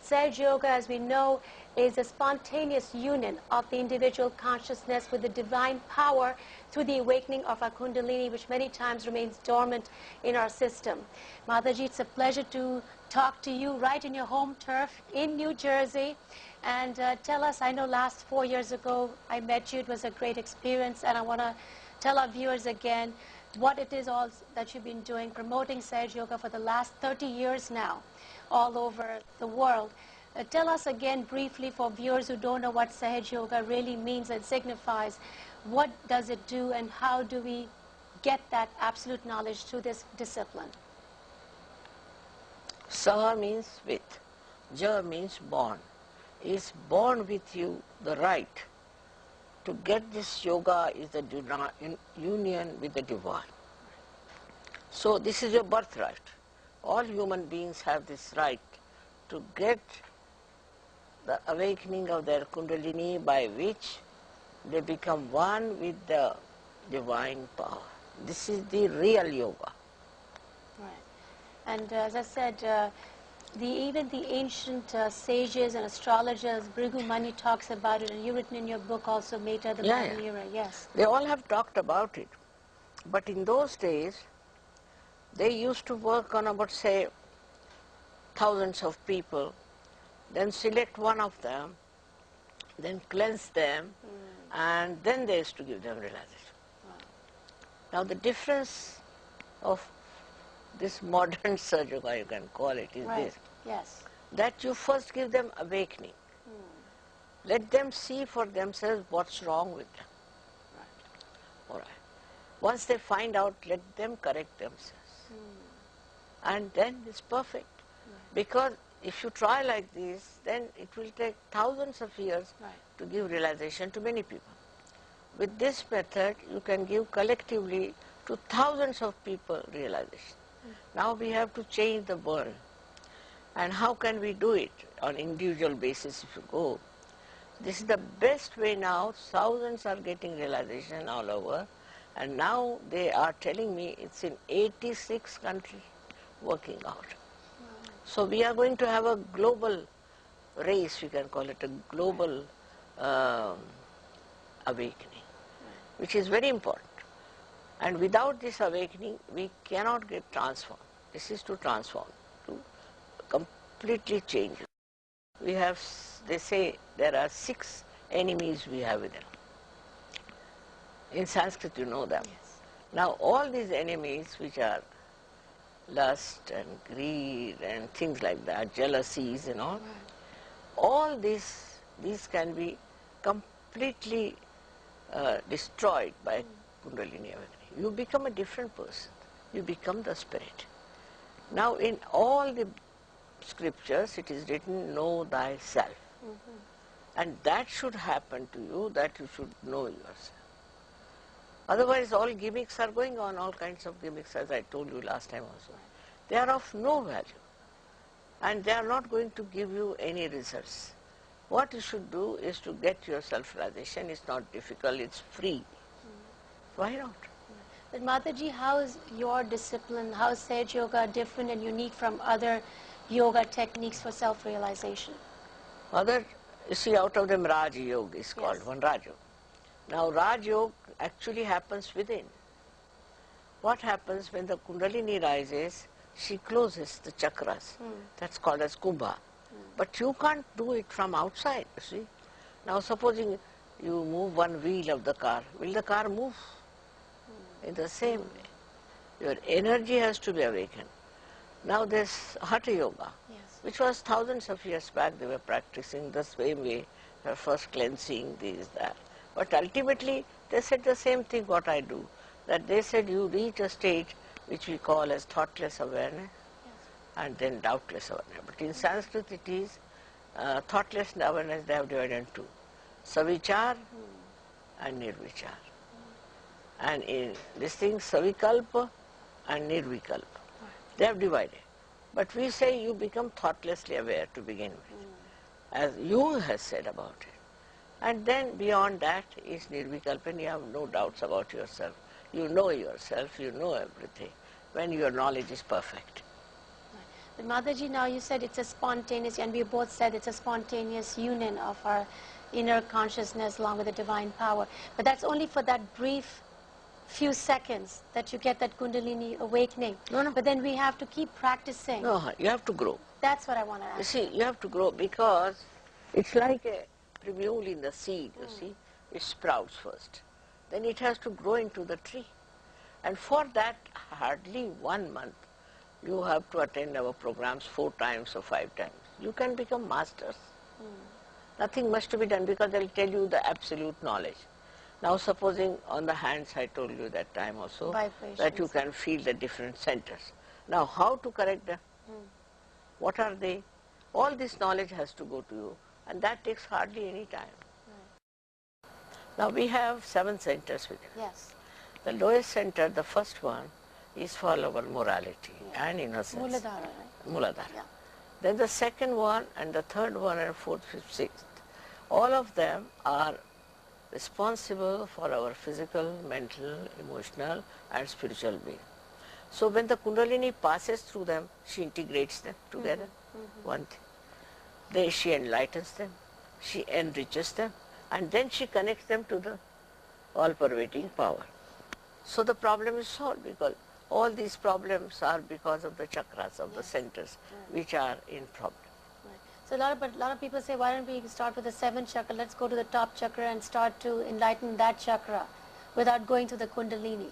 Sahaj Yoga, as we know, is a spontaneous union of the individual consciousness with the divine power through the awakening of our Kundalini, which many times remains dormant in our system. Mataji, it's a pleasure to talk to you right in your home turf in New Jersey. And tell us, I know last 4 years ago I met you, it was a great experience, and I want to tell our viewers again what it is all that you've been doing, promoting Sahaj Yoga for the last 30 years now, all over the world. Tell us again briefly for viewers who don't know what Sahaj Yoga really means and signifies. What does it do and how do we get that absolute knowledge through this discipline? Saha means with, Ja means born. Is born with you the right to get this yoga is the union with the divine. So this is your birthright. All human beings have this right to get the awakening of their Kundalini by which they become one with the divine power. This is the real yoga. Right. And as I said, even the ancient sages and astrologers, Bhrigu Muni talks about it, and you've written in your book also, Meta, the Modern Era. Yes. They all have talked about it. But in those days, they used to work on about, say, thousands of people, then select one of them, then cleanse them, and then they used to give them realization. Wow. Now the difference of this modern Sahaja Yoga, you can call it, is this. Yes. That you first give them awakening. Let them see for themselves what's wrong with them. Right. All right. Once they find out, let them correct themselves. And then it's perfect. Because if you try like this, then it will take thousands of years to give realization to many people. With this method, you can give collectively to thousands of people realization. Now we have to change the world. And how can we do it on individual basis if you go? This is the best way now. Thousands are getting realization all over. And now they are telling me it's in 86 countries working out. So we are going to have a global race, we can call it a global awakening, which is very important. And without this awakening, we cannot get transformed. This is to transform, to completely change. We have, they say, there are 6 enemies we have within. In Sanskrit, you know them. Yes. Now, all these enemies, which are lust and greed and things like that, jealousies and all these can be completely destroyed by Kundalini awakening. You become a different person. You become the spirit. Now in all the scriptures it is written, know thyself. And that should happen to you, that you should know yourself. Otherwise all gimmicks are going on, all kinds of gimmicks, as I told you last time also. They are of no value. And they are not going to give you any results. What you should do is to get your self-realization. It's not difficult, it's free. Why not? But Mataji, how is your discipline, how is Sahaj Yoga different and unique from other yoga techniques for self-realization? Other, you see, out of them Raj Yoga is called, one Raj Yoga. Now Raj Yoga actually happens within. What happens when the Kundalini rises, she closes the chakras. That's called as Kumbha. But you can't do it from outside, you see. Now supposing you move one wheel of the car, will the car move? In the same way, your energy has to be awakened. Now there's Hatha Yoga, which was thousands of years back they were practicing the same way, first cleansing, this, that. But ultimately they said the same thing what I do, that they said you reach a state which we call as thoughtless awareness and then doubtless awareness. But in Sanskrit it is thoughtless awareness they have divided into two, Savichar and Nirvichar. And in this thing, Savikalpa and Nirvikalpa, they have divided. But we say you become thoughtlessly aware to begin with, as Jung has said about it. And then beyond that is Nirvikalpa, and you have no doubts about yourself. You know yourself, you know everything, when your knowledge is perfect. But Mataji, now you said it's a spontaneous, and we both said it's a spontaneous union of our inner consciousness along with the divine power. But that's only for that brief few seconds that you get that Kundalini awakening. No, no. But then we have to keep practicing. No, you have to grow. That's what I want to You ask. see, you have to grow because it's like a primule in the seed, you see. It sprouts first. Then it has to grow into the tree. And for that, hardly 1 month, you have to attend our programs 4 times or 5 times. You can become masters. Nothing much to be done because they'll tell you the absolute knowledge. Now supposing on the hands, I told you that time also, that you can feel the different centers. Now how to correct them? What are they? All this knowledge has to go to you, and that takes hardly any time. Now we have 7 centers within. Yes. The lowest center, the first one, is for our morality and innocence. Muladhara, right? Muladhara. Yeah. Then the second one and the third one and fourth, fifth, sixth, all of them are responsible for our physical, mental, emotional and spiritual being. So when the Kundalini passes through them, she integrates them together, one thing. Then she enlightens them, she enriches them, and then she connects them to the all-pervading power. So the problem is solved because all these problems are because of the chakras, of the centers, which are in problem. Right. So a lot of people say, why don't we start with the 7th chakra? Let's go to the top chakra and start to enlighten that chakra without going to the Kundalini.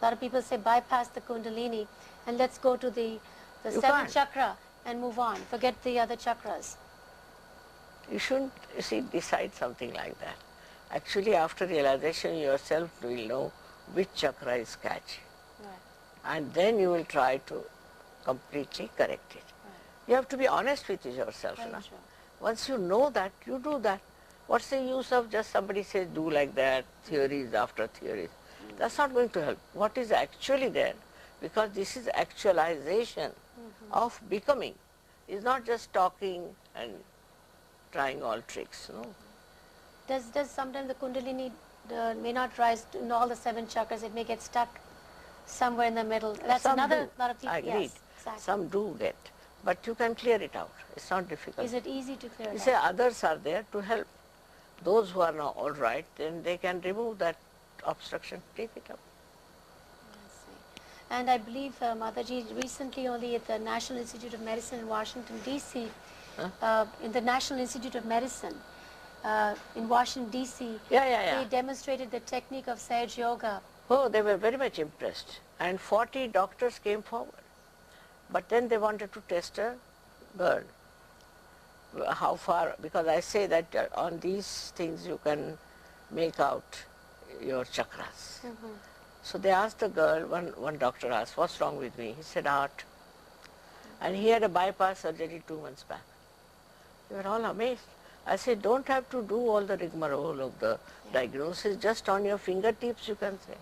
A lot of people say, bypass the Kundalini and let's go to the 7th chakra and move on. Forget the other chakras. You shouldn't, you see, decide something like that. Actually, after realization, yourself will know which chakra is catchy. Right. And then you will try to completely correct it. Right. You have to be honest with yourself. Very Na? true. Once you know that, you do that. What's the use of just somebody says do like that, theories after theories? That's not going to help. What is actually there, because this is actualization of becoming. It's not just talking and trying all tricks. No. Does sometimes the Kundalini may not rise in all the 7 chakras, it may get stuck somewhere in the middle. That's Some another do. lot of people. Agreed. Yes, exactly. Some do get, but you can clear it out. It's not difficult. Is it easy to clear You it say out? others are there to help. Those who are not all right, then they can remove that obstruction, take it up. I see. And I believe, Mataji, recently only at the National Institute of Medicine in Washington, D.C., in the National Institute of Medicine in Washington, D.C., they demonstrated the technique of Sage Yoga. Oh, they were very much impressed. And 40 doctors came forward. But then they wanted to test a girl. How far, because I say that on these things you can make out your chakras. So they asked the girl, one doctor asked, what's wrong with me? He said, heart. And he had a bypass surgery 2 months back. They were all amazed. I said, don't have to do all the rigmarole of the diagnosis, just on your fingertips you can say.